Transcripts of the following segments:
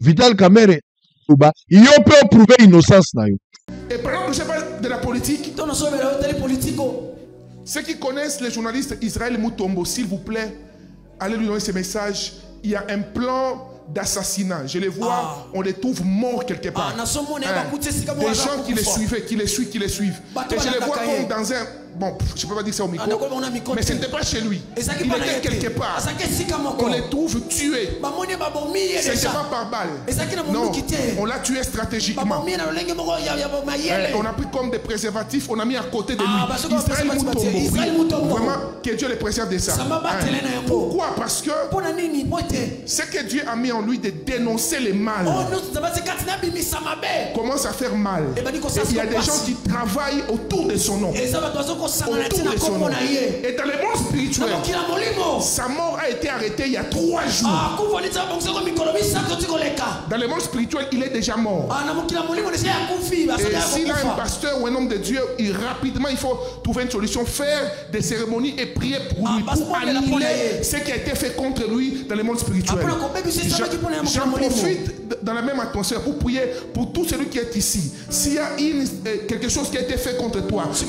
Vital Kamerhe, il peut prouver innocence. Et pendant que je parle de la politique, ceux qui connaissent les journalistes Israël Mutombo, s'il vous plaît, allez lui donner ce message. Il y a un plan d'assassinat. Je les vois, on les trouve morts quelque part. Des gens qui les suivaient, qui les suivent. Et je les vois comme dans un... Bon, je ne peux pas dire ça au micro, mais ce n'était pas chez lui. Il était quelque part. On les trouve tués. Ce n'était pas par balle. Non, on l'a tué stratégiquement. On a pris comme des préservatifs, on a mis à côté de lui. Israël Mutombo, vraiment, que Dieu les préserve de ça. Pourquoi? Parce que ce que Dieu a mis en lui de dénoncer le mal commence à faire mal. Et il y a des gens qui travaillent autour de son nom. Et dans le monde spirituel, sa mort a été arrêtée il y a 3 jours. Dans le monde spirituel, il est déjà mort. Et s'il a un pasteur ou un homme de Dieu, rapidement il faut trouver une solution, faire des cérémonies et prier pour lui, pour annuler ce qui a été fait contre lui dans le monde spirituel. J'en profite dans la même atmosphère pour prier pour tout celui qui est ici. S'il y a quelque chose qui a été fait contre toi, sur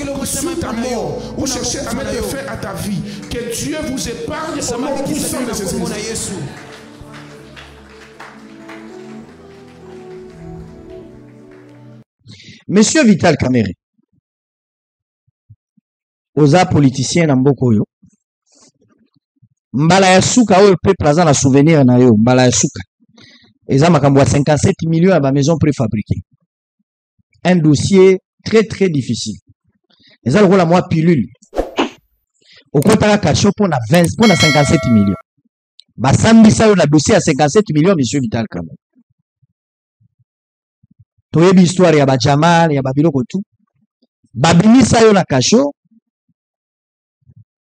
ta mort, ou chercher à mettre fin à ta vie, que Dieu vous épargne au nom puissant de Jésus. Monsieur Vital Kamerhe, oza politicien na mboko yo. Mbala ya suka oyo pe présent na souvenir na yo, mbala ya suka. Eza makambo ya 57 millions à ma maison préfabriquée. Un dossier très très difficile. Eza lokola moi pilule. Okotaka kacho pona 57 millions. Basambisa yo na dossier à 57 millions, monsieur Vital Kamerhe. Toyebi histoire ya ba Jamal, ya ba biloko tout. Babimisa yo na kacho.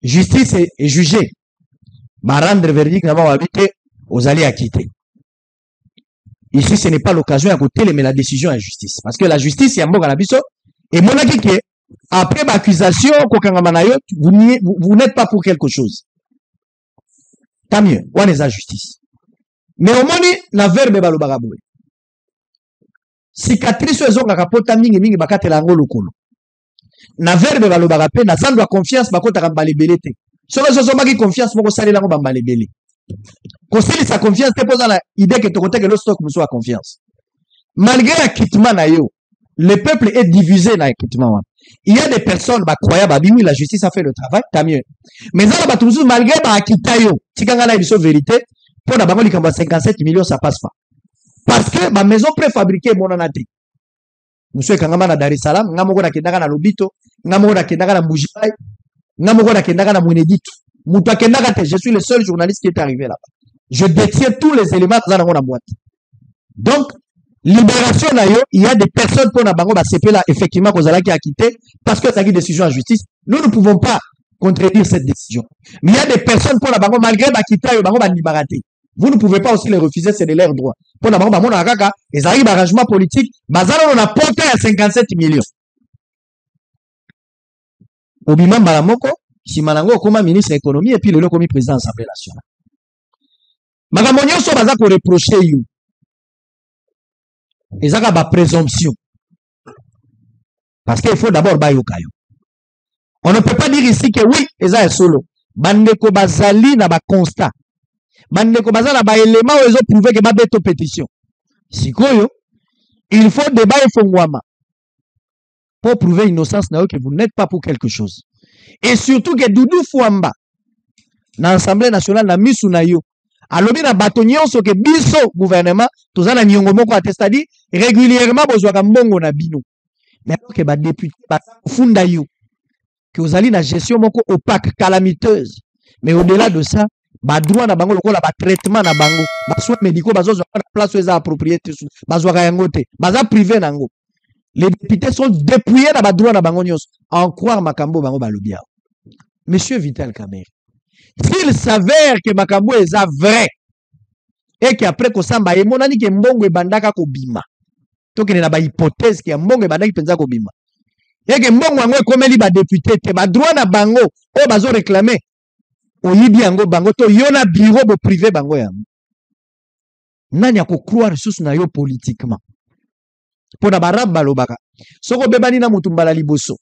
Justice est jugée. Ba rendre verdict na ba wabite aux allés à quitter. Ici, ce n'est pas l'occasion à côté, mais la décision à la justice. Parce que la justice, il y a un bon canabiso. Et mon avis, après l'accusation, vous n'êtes pas pour quelque chose. Tant mieux, on est la justice. Mais au moins, la verbe est le cicatrice, elles ont un capota mingi bakate la ngolo kolo. Na verbe est le bagape, na zandwa confiance, bakota rambale belete. Solo qui confiance, moko sali la ngobambale belete. Conseiller sa confiance, te pose l'idée que tu côté que le stock me soit confiance. Malgré l'acquittement, le peuple est divisé dans l'acquittement. Il y a des personnes, croyables, oui, la justice a fait le travail, tant mieux. Mais ça, malgré l'acquittement, si on a une vérité, pour d'abord, 57 millions, ça passe pas. Parce que ma maison préfabriquée, mon anati. Monsieur Kangama na Dar es Salaam, ngamoko na kendaka na Lobito, ngamoko na kendaka na Mbujipai, ngamoko na kendaka na Mweneditu. Je suis le seul journaliste qui est arrivé là-bas. Je détiens tous les éléments dans la boîte. Donc, libération, il y a des personnes pour la banque, effectivement, qu'on a quitté parce que ça a une décision en justice. Nous ne pouvons pas contredire cette décision. Mais il y a des personnes pour la banque, malgré la quitter, vous ne pouvez pas aussi les refuser, c'est de leur droit. Pour la banque, ils arrivent à arrangement politique, on a porté à 57 millions. Obima Malamoko, si Malango comme ministre de l'économie et puis le comme président de l'Assemblée nationale. Magamonio so baza ko reprocher you. Ezaka ba présomption. Parce qu'il faut d'abord ba yokayo. On ne peut pas dire ici que oui, eza solo. Bandeko bazali na ba constat. Bandeko bazali na ba élément où ils ont prouvé que ba beto pétition. Sikoyo, il faut débat et fongwama. Pour prouver innocence na yo que vous n'êtes pas pour quelque chose. Et surtout que Doudou Fouamba, dans l'Assemblée nationale, na misu na yo, alobi na batonyon so que biso gouvernement, toza na nyongo moko atestadi, régulièrement bozwaka mbongo na bino. Mais que ba député, ba funda yo, que vous allez na gestion moko opaque, calamiteuse. Mais au-delà de ça, ba droit na bango lokola ba traitement na bango, ba soins médicaux, ba zo na place où eza propriété, ba zo ka yango te, ba za privé nango. Les députés sont dépouillés dans le droit de Bangonios. En croire Makambo Bango Balobia. Monsieur Vital Kamerhe, s'il s'avère que Makambo est vrai, et qu'après Kosamba et monani que Mbongo et Bandaka Kobima, donc il y a une hypothèse que Mbongo et Bandaka Penza Kobima, et que Mbongo est comme il député, te ba droit na Bango, au bazo réclamé, au Yibi Ango Bango, to yona bureau privé Bango yam. Nani a croire sous na yo politiquement. Pour na barab balobaka. Soko bebani na mutumbala liboso.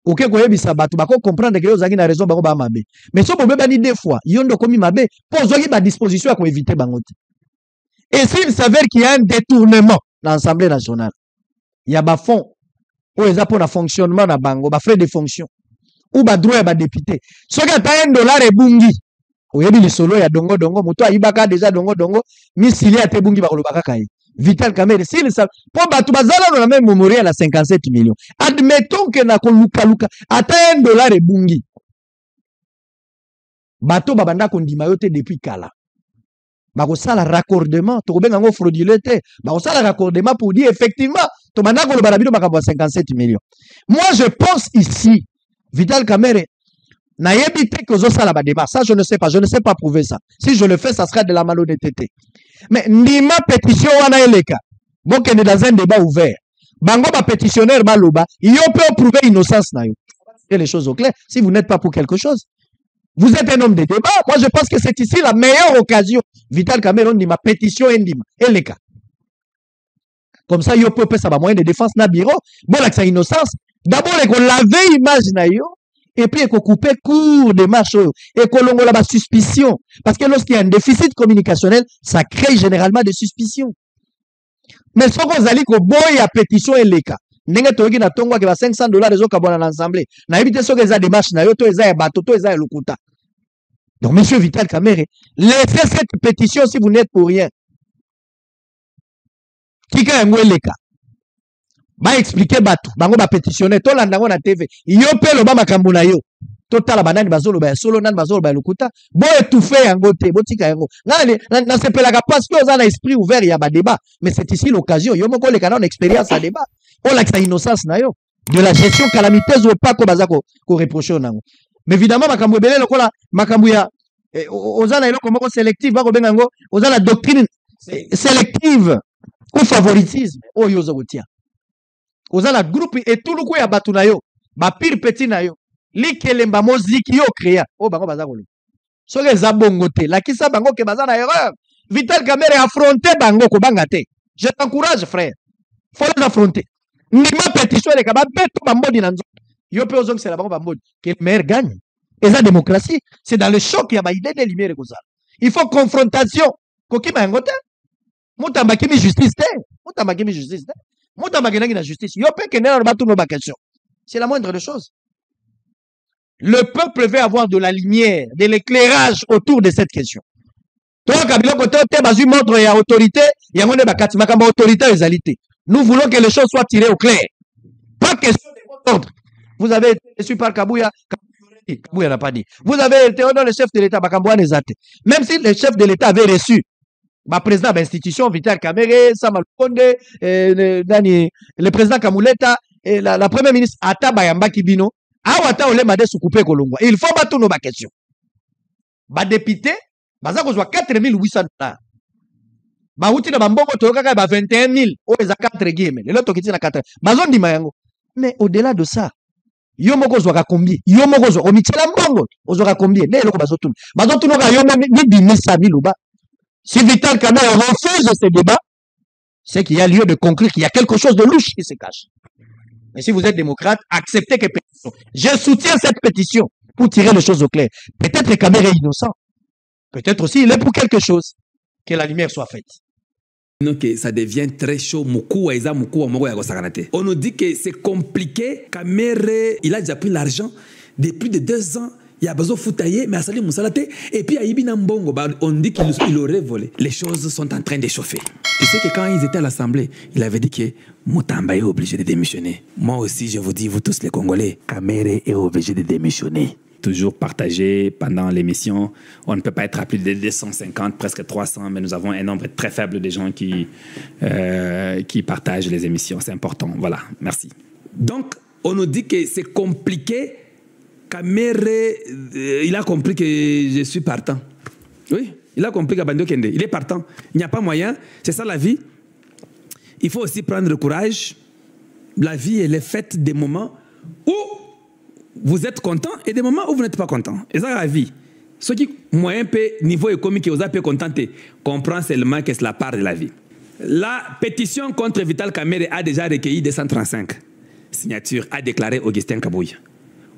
Ok, ko yebisa batu bako comprendre que yo zaki na raison bako ba mabe. Mais soko bebani deux fois, yondo komi mabe, pour zoki ba disposition à ko éviter bangote. Et s'il s'avère qu'il y a un détournement dans l'Assemblée nationale, il y a ba fonds ou les pour le fonctionnement na bango, ba frais de fonction ou ba droit ba député. Soki ata $1 e bungi. Oyebi li solo ya dongo dongo, moto ayibaka déjà dongo dongo, misili ate bungi ba kolobaka kai. Vital Kamerhe, s'il ça, pour batu bazala on a même mémorial à 57 millions. Admettons que na ko luka luka ata $1 e bungi. Bato babanda kondima yote depuis kala. Bako sala raccordement, to benga ngo frauduleux te. Bako sala raccordement pour dire effectivement, to banda ko balabido makabo 57 millions. Moi je pense ici, Vital Kamerhe na yebite que zo sala ba débat. Ça je ne sais pas prouver ça. Si je le fais, ça sera de la malhonnêteté. Mais nima pétition wana eleka. Bon qu'on est dans un débat ouvert. Bango ba pétitionnaire baloba, yo peut prouver innocence na yo. Et les choses au clair, si vous n'êtes pas pour quelque chose. Vous êtes un homme de débat. Moi, je pense que c'est ici la meilleure occasion. Vital Kamerhe, on dit ma pétition endima. Et les cas. Comme ça, yo peut ça va moyen de défense na bureau. Bon, là, c'est innocence. D'abord, il faut laver l'image na yo. Et puis, il faut couper court des marches. Et qu'on longo la suspicion. Parce que lorsqu'il y a un déficit communicationnel, ça crée généralement des suspicions. Mais ce qu'on a dit que boy a pétition et les cas. Ndenge toki na tongwa ke ba $500 ezo kabona na l'assemblée. Na ebite soki eza démarche na yo to eza ya bato to eza ya lokuta. Donc monsieur Vital Kamerhe, laissez cette pétition si vous n'êtes pour rien. Kika yango eleka. Ba expliquer bato, bango ba pétitionner to landango na TV. Yo pe lo ba makambo na yo. Totala banani bazolo ba solo nani bazolo ba lokuta. Bo étouffer yango te, botika yango. Na sepelaka parce que oza na esprit ouvert ya ba débat, mais c'est ici l'occasion. Yo moko leka na expérience à débat. On a que sa innocence na yo. De la gestion calamiteuse ou pas ko bazako ko reprocher nango. Mais évidemment makambo ebele lokola makambo ya ozana eloko moko sélective bako benga ngo ozana doctrine sélective ou favoritisme oyo ozokotia. Ozana groupe et tout le coup ya batu na yo, ba pire petit na yo. Likelemba moziki yo créa. Oh bango bazako lo. Soke eza bongo te, la kisa bango ke bazana erreur. Vital Kamerhe affronter bango ko banga te. Je t'encourage frère. Faut les affronter. Nima pétition les kaba beto bambodi nanzo. Yo pe ozong c'est la bango bambodi. Que le maire gagne. Et la démocratie, c'est dans le choc qu'il y a idée de lumière comme ça. Il faut confrontation. Koki ma ngote. Mutamba kimi justice te. Mutamba kimi justice te. Mutamba kenaki na justice. Yo pe kenena na batu no ba question. C'est la moindre des choses. Le peuple veut avoir de la lumière, de l'éclairage autour de cette question. Toi kabilo kote te bazu montre ya autorité, ya ngone bakati makamba autorité ezalité. Nous voulons que les choses soient tirées au clair. Pas question de votre ordre. Vous avez été reçu par Kabouya. Kabouya n'a pas dit. Vous avez été dans le chef de l'État. Même si le chef de l'État avait reçu le président de l'institution, Vital Kamerhe, Samal Konde, le président Kamouleta, et la première ministre Ata Bayamba Kibino, Awata Ole Made Soukoupe Kolongwa. Il faut battre nos questions. Ba député, baza kozwa $4,800. Ba uti na bambongo toyoka ba 21,000 o eza 4 guillemets lelo tokiti na 4 bazon di mayango. Mais au-delà de ça, yo moko zwa combien, yo moko zwa omitela mbongo ozwa combien ne eloko bazotuna ka yo ni bimisa biluba. Si Vital Kamerhe refuse ce débat, c'est qu'il y a lieu de conclure qu'il y a quelque chose de louche qui se cache. Mais si vous êtes démocrate, acceptez que pétition. Je soutiens cette pétition pour tirer les choses au clair. Peut-être que Kamerhe est innocent. Peut-être aussi il est pour quelque chose. Que la lumière soit faite. Donc ça devient très chaud. On nous dit que c'est compliqué. Kamerhe, il a déjà pris l'argent depuis de 2 ans. Il a besoin de foutailler, mais à Salim Moussalate. Et puis à Ibina Mbongo, on dit qu'il aurait volé. Les choses sont en train de chauffer. Tu sais que quand ils étaient à l'Assemblée, il avait dit que Mutamba est obligé de démissionner. Moi aussi, je vous dis, vous tous les Congolais, Kamerhe est obligé de démissionner. Toujours partagé pendant l'émission. On ne peut pas être à plus de 250, presque 300, mais nous avons un nombre très faible de gens qui partagent les émissions. C'est important. Voilà, merci. Donc, on nous dit que c'est compliqué. Kamerhe, il a compris que je suis partant. Oui, il a compris qu'Abando Kende, il est partant. Il n'y a pas moyen. C'est ça la vie. Il faut aussi prendre le courage. La vie, elle est faite des moments où vous êtes content et des moments où vous n'êtes pas content. Et ça, la vie. Ce qui, moyen peu, niveau économique, vous avez contenté, comprend seulement que c'est la part de la vie. La pétition contre Vital Kamerhe a déjà recueilli 235 signatures, a déclaré Augustin Kabouya.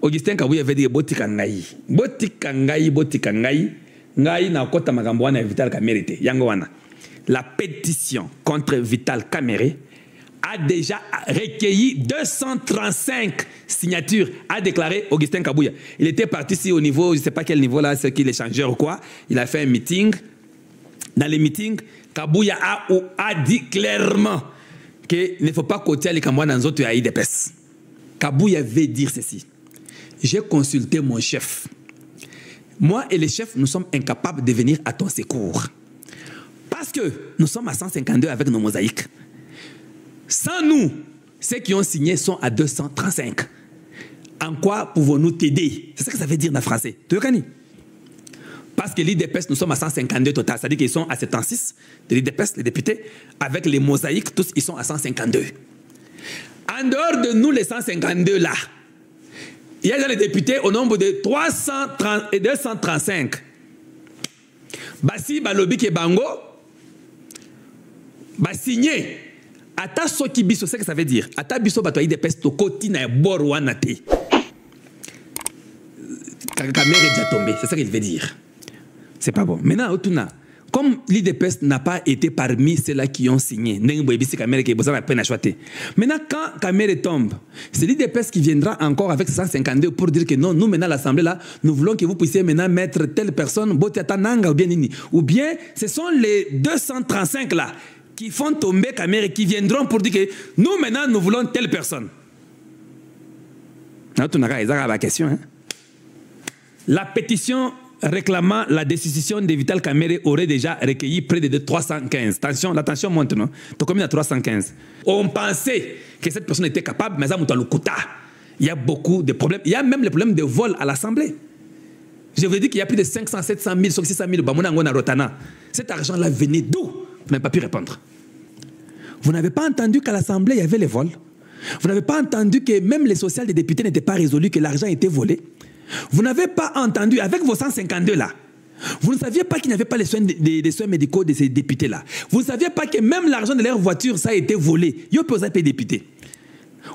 Augustin Kabouya veut dire Botikangai. Botikangai, Botikangai. Ngai na kota magamboana Vital Kamerhe. Yangoana. La pétition contre Vital Kamerhe a déjà recueilli 235 signatures, a déclaré Augustin Kabouya. Il était parti ici au niveau, je ne sais pas quel niveau là, c'est qu'il est changeur ou quoi. Il a fait un meeting. Dans les meetings, Kabouya a dit clairement qu'il ne faut pas côté les Camerounais dans d'autres IDPS. Kabouya veut dire ceci. J'ai consulté mon chef. Moi et les chefs, nous sommes incapables de venir à ton secours. Parce que nous sommes à 152 avec nos mosaïques. Sans nous, ceux qui ont signé sont à 235. En quoi pouvons-nous t'aider? C'est ça que ça veut dire en français. Tu veux parce que l'IDPS, nous sommes à 152 total. C'est-à-dire qu'ils sont à 76 de l'IDPS, les députés. Avec les mosaïques, tous, ils sont à 152. En dehors de nous, les 152 là, il y a les députés au nombre de 330 et 235. Basi, Balobi, Kebango, signé. Ata soki biso, c'est ce que ça veut dire. Ata biso bato IDPS to koti na bor wana te. Kamerhe est déjà tombé, c'est ça qu'il veut dire. C'est pas bon. Maintenant, Otuna, comme l'IDPS n'a pas été parmi ceux-là qui ont signé, maintenant, quand Kamerhe tombe, c'est l'IDPS qui viendra encore avec 152 pour dire que non, nous maintenant, l'Assemblée là, nous voulons que vous puissiez maintenant mettre telle personne, Botiatananga ou bien Nini. Ou bien, ce sont les 235 là qui font tomber Kamerhe, qui viendront pour dire que nous maintenant, nous voulons telle personne. La pétition réclamant la décision de Vital Kamerhe aurait déjà recueilli près de 315. Attention, la tension monte, non? Tu combien à 315? On pensait que cette personne était capable, mais il y a beaucoup de problèmes. Il y a même le problème de vol à l'Assemblée. Je vous ai dit qu'il y a plus de 500, 700 000, 600 000 Bamouna Rotana. Cet argent-là venait d'où? Vous n'avez pas pu répondre. Vous n'avez pas entendu qu'à l'Assemblée, il y avait les vols. Vous n'avez pas entendu que même les sociales des députés n'étaient pas résolus, que l'argent était volé. Vous n'avez pas entendu, avec vos 152 là, vous ne saviez pas qu'il n'y avait pas les soins, des soins médicaux de ces députés là. Vous ne saviez pas que même l'argent de leur voiture, ça a été volé. Yo peut payer député.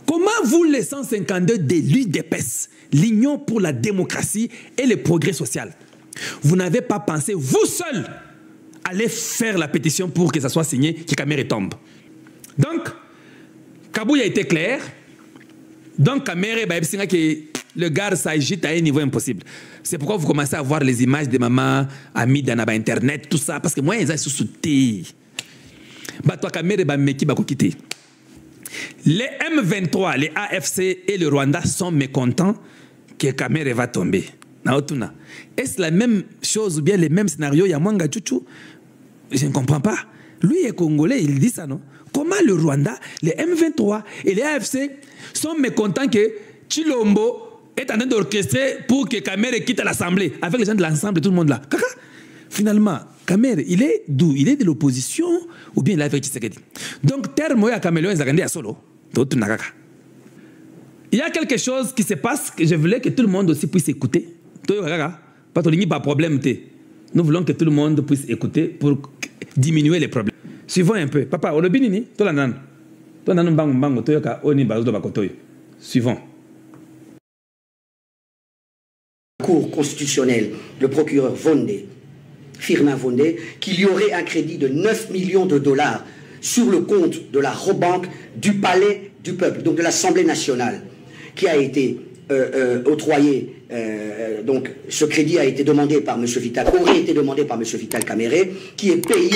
Comment vous, les 152 de l'UDPS, l'Union pour la démocratie et le progrès social, vous n'avez pas pensé, vous seul, aller faire la pétition pour que ça soit signé, que Kamerhe tombe? Donc, Kabouya a été clair. Donc, Kamerhe, le gars s'agite à un niveau impossible. C'est pourquoi vous commencez à voir les images de maman, amis dans Internet, tout ça. Parce que moi, ils ont sous-souté. Les M23, les AFC et le Rwanda sont mécontents que Kamerhe va tomber. Est-ce la même chose ou bien les mêmes scénarios? Il y a Mwanga Tchouchou. Je ne comprends pas. Lui est congolais, il dit ça, non? Comment le Rwanda, les M23 et les AFC sont mécontents que Chilombo est en train d'orchestrer pour que Kamerhe quitte l'Assemblée avec les gens de l'ensemble, tout le monde là. Finalement, Kamerhe, il est d'où? Il est de l'opposition ou bien il est avec Tshisekedi? Donc, terme à Caméléon, ils ont solo. Il y a quelque chose qui se passe que je voulais que tout le monde aussi puisse écouter. Pas de problème. Nous voulons que tout le monde puisse écouter pour diminuer les problèmes. Suivons un peu. Papa, on binini, suivons. Cour constitutionnelle, le procureur Vondé, Firmin Vondé, qu'il y aurait un crédit de 9 millions de dollars sur le compte de la Robank du Palais du Peuple, donc de l'Assemblée nationale, qui a été octroyé. Donc ce crédit a été demandé par M. Vital, aurait été demandé par M. Vital Kamerhe, qui est payé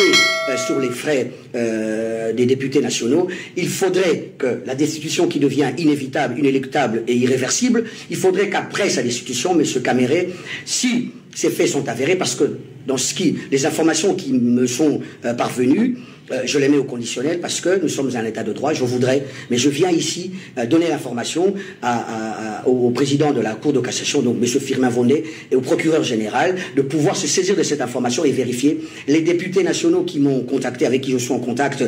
sur les frais des députés nationaux. Il faudrait que la destitution qui devient inévitable, inéluctable et irréversible, il faudrait qu'après sa destitution, M. Kamerhe, si ces faits sont avérés, parce que dans les informations qui me sont parvenues, je les mets au conditionnel parce que nous sommes un état de droit, je voudrais, mais je viens ici donner l'information au président de la Cour de cassation, donc M. Firmin Vondé, et au procureur général, de pouvoir se saisir de cette information et vérifier. Les députés nationaux qui m'ont contacté, avec qui je suis en contact,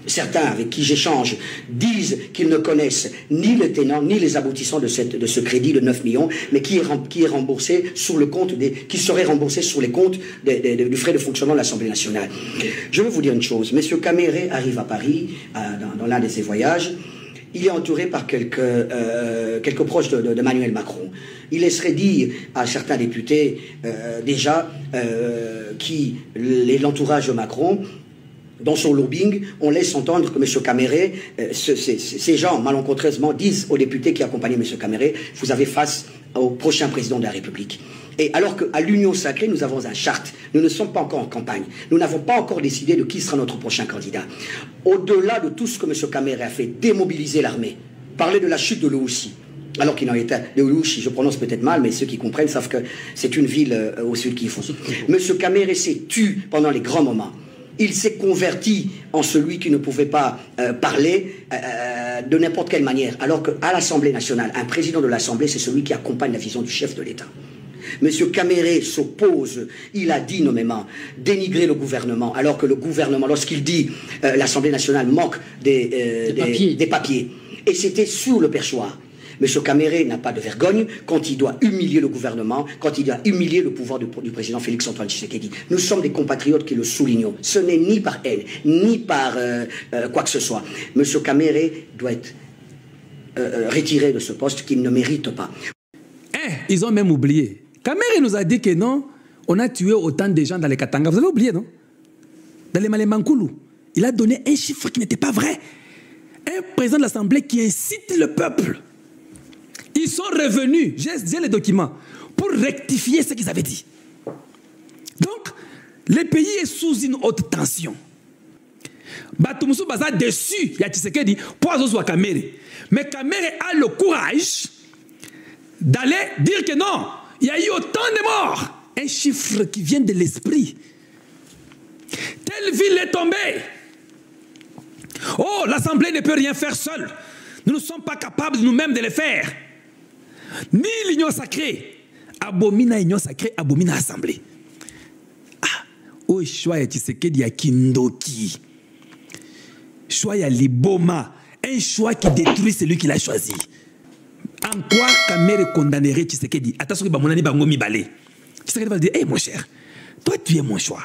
certains avec qui j'échange disent qu'ils ne connaissent ni le tenant ni les aboutissants de ce crédit de 9 millions, mais qui est remboursé sur le compte qui serait remboursé sur les comptes du frais de fonctionnement de l'Assemblée nationale. Je veux vous dire une chose. M. Caméré arrive à Paris dans l'un de ses voyages. Il est entouré par quelques proches de Emmanuel Macron. Il laisserait dire à certains députés l'entourage de Macron. Dans son lobbying, on laisse entendre que M. Caméré, ces gens malencontreusement disent aux députés qui accompagnaient M. Caméré, vous avez face au prochain président de la République. Et alors qu'à l'Union sacrée, nous avons un charte, nous ne sommes pas encore en campagne, nous n'avons pas encore décidé de qui sera notre prochain candidat. Au-delà de tout ce que M. Caméré a fait, démobiliser l'armée, parler de la chute de l'Oussi, alors qu'il en était de Louchi, je prononce peut-être mal, mais ceux qui comprennent savent que c'est une ville au sud qui font. M. Caméré s'est tu pendant les grands moments. Il s'est converti en celui qui ne pouvait pas parler de n'importe quelle manière, alors qu'à l'Assemblée nationale, un président de l'Assemblée, c'est celui qui accompagne la vision du chef de l'État. M. Caméré s'oppose, il a dit nommément, dénigrer le gouvernement, alors que le gouvernement, lorsqu'il dit l'Assemblée nationale manque des papiers, et c'était sur le perchoir. M. Caméré n'a pas de vergogne quand il doit humilier le gouvernement, quand il doit humilier le pouvoir du président Félix-Antoine Tshisekedi. Nous sommes des compatriotes qui le soulignons. Ce n'est ni par haine, ni par quoi que ce soit. M. Caméré doit être retiré de ce poste qu'il ne mérite pas. Ils ont même oublié. Caméré nous a dit que non, on a tué autant de gens dans les Katanga. Vous avez oublié, non? Dans les Malembankoulou. Il a donné un chiffre qui n'était pas vrai. Un président de l'Assemblée qui incite le peuple. Ils sont revenus, j'ai les documents, pour rectifier ce qu'ils avaient dit. Donc, le pays est sous une haute tension. Batumoussou Baza déçu, il y a Tshisekedi, pour soit Caméré. Mais Caméré a le courage d'aller dire que non, il y a eu autant de morts. Un chiffre qui vient de l'esprit. Telle ville est tombée. Oh, l'Assemblée ne peut rien faire seule. Nous ne sommes pas capables nous-mêmes de le faire. Ni l'union sacrée. Abomina union sacrée, abomina assemblée. Ah, oh, choix ya Tshisekedi ya Kindoki. Choix ya Liboma. Un choix qui détruit celui qui l'a choisi. En quoi Caméré condamnerait Tshisekedi? Attention que Bamonani Bangomi balé. Tshisekedi va dire, hé mon cher, toi tu es mon choix.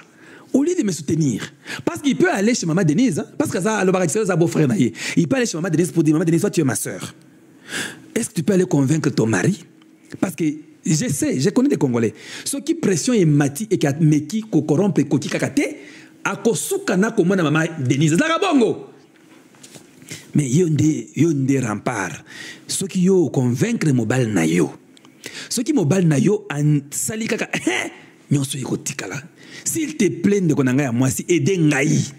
Au lieu de me soutenir, parce qu'il peut aller chez Maman Denise, hein, parce que ça, le Barakisel, c'est beau frère. Il peut aller chez Maman Denise pour dire, Maman Denise, toi tu es ma soeur. Est-ce que tu peux aller convaincre ton mari? Parce que je sais, je connais des Congolais. Ceux qui pression et mati et qui corrompent et qui kakate, à kosukana comme na Maman Denise. Zagabongo. Mais yonde rempart. Ceux qui yo convaincre mobile na yo. Ceux qui mobile na yo en sali kaka. Nyonso yikotikala. S'il te plaît de konanga ya mwasi aider ngai.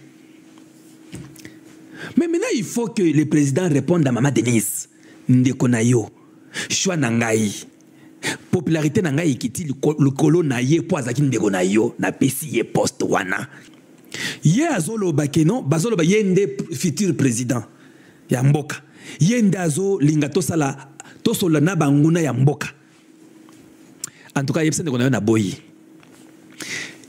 Mais maintenant il faut que le président réponde à Maman Denise. Ndeko na yo. Choix na ngai. Popularité na ngai ikiti le kolo na ye po azaki ndeko na yo na pesi ye poste wana. Ye azolo bakeno bazolo ba yende futur président ya mboka. Yende azo lingato sala tosola na banguna ya mboka. En tout cas yebse ndeko na yo na boyi.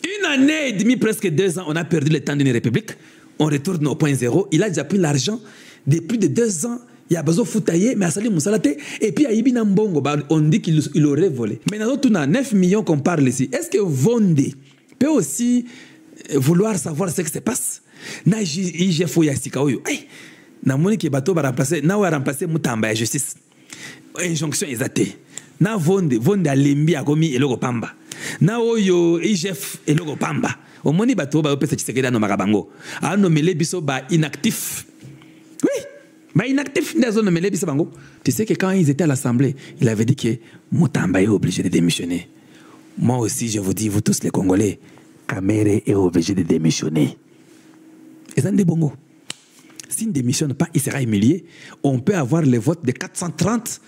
Une année et demie, presque 2 ans, on a perdu le temps d'une république. On retourne au point zéro. Il a déjà pris l'argent de plus de 2 ans. Il y a besoin de foutailler, mais à Salim Moussalate. Et puis, à Ibina Mbongo, on dit qu'il aurait volé. Maintenant, tout 9 millions qu'on parle ici. Est-ce que Vondé peut aussi vouloir savoir ce qui se passe? Na IGF Yasika Oyo. Na moni ki bateau va remplacer. Na va remplacer Moutamba la justice. Injonction exatée. Na Vondé a lembi a gomi eloko pamba. Na oyo IGF eloko pamba. Au moni bateau va opérer Tshisekedi no makabango. A nommelé biso ba inactif. Oui. Mais inactif, tu sais que quand ils étaient à l'Assemblée, il avait dit que Moutamba est obligé de démissionner. Moi aussi, je vous dis, vous tous les Congolais, Caméré est obligé de démissionner. Et ça, c'est bon. S'il ne démissionne pas, il sera humilié. On peut avoir le vote de 430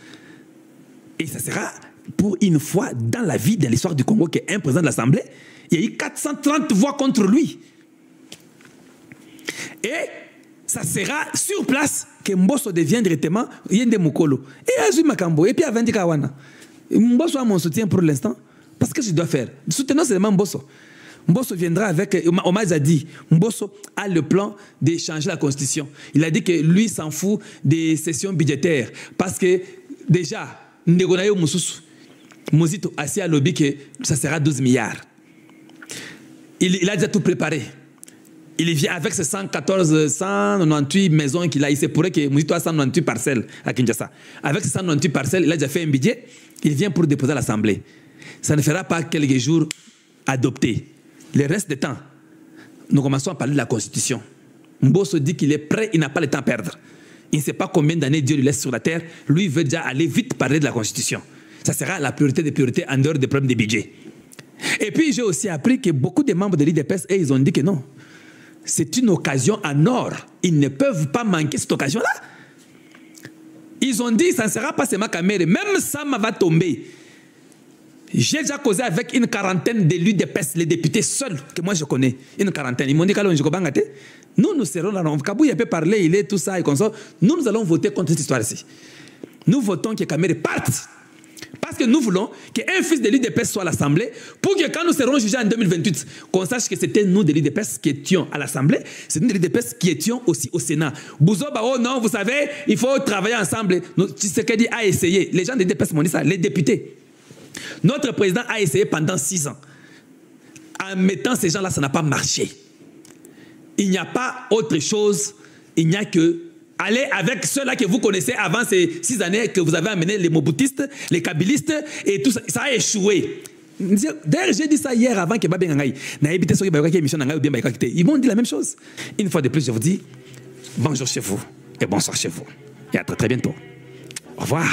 et ça sera pour une fois dans la vie, de l'histoire du Congo, qu'un président de l'Assemblée, il y a eu 430 voix contre lui. Et ça sera sur place que Mbosso devient directement Yende Mukolo. Et Azui Makambo. Et puis à Vendi Kawana. Mbosso a mon soutien pour l'instant. Parce que je dois faire. Soutenons seulement Mbosso. Mbosso viendra avec... Omaz a dit, Mbosso a le plan de changer la constitution. Il a dit que lui s'en fout des sessions budgétaires. Parce que déjà, Ndegonayo Moussous, Mozito a assis à lobby que ça sera 12 milliards. Il a déjà tout préparé. Il vient avec ses 198 maisons qu'il a. Il se pourrait que Mozito a 198 parcelles à Kinshasa. Avec ses 198 parcelles, il a déjà fait un budget. Il vient pour déposer à l'Assemblée. Ça ne fera pas quelques jours adopté. Le reste du temps, nous commençons à parler de la Constitution. Mbosso dit qu'il est prêt, il n'a pas le temps à perdre. Il ne sait pas combien d'années Dieu lui laisse sur la terre. Lui, il veut déjà aller vite parler de la Constitution. Ça sera la priorité des priorités en dehors des problèmes de budget. Et puis, j'ai aussi appris que beaucoup de membres de l'IDPS, ils ont dit que non. C'est une occasion en or. Ils ne peuvent pas manquer cette occasion-là. Ils ont dit, ça ne sera pas seulement Kamere. Même Sama va tomber. J'ai déjà causé avec une quarantaine d'élus d'IDPS, les députés seuls, que moi je connais. Une quarantaine. Ils m'ont dit, nous serons là. Kabouya peut parler, il est tout ça et comme ça. Nous allons voter contre cette histoire-ci. Nous votons que Kamere parte. Parce que nous voulons qu'un fils de l'IDPS soit à l'Assemblée pour que quand nous serons jugés en 2028, qu'on sache que c'était nous de l'IDPS qui étions à l'Assemblée, c'est nous de l'IDPS qui étions aussi au Sénat. Bouzoba, oh non, vous savez, il faut travailler ensemble. Tshisekedi a essayé. Les gens de l'IDPS m'ont dit ça, les députés. Notre président a essayé pendant 6 ans. En mettant ces gens-là, ça n'a pas marché. Il n'y a pas autre chose, il n'y a que aller avec ceux-là que vous connaissez avant ces 6 années que vous avez amené, les mobutistes, les kabylistes, et tout ça, ça a échoué. D'ailleurs, j'ai dit ça hier avant que Babé Ngangaï ils m'ont dit la même chose. Une fois de plus, je vous dis bonjour chez vous et bonsoir chez vous. Et à très très bientôt. Au revoir.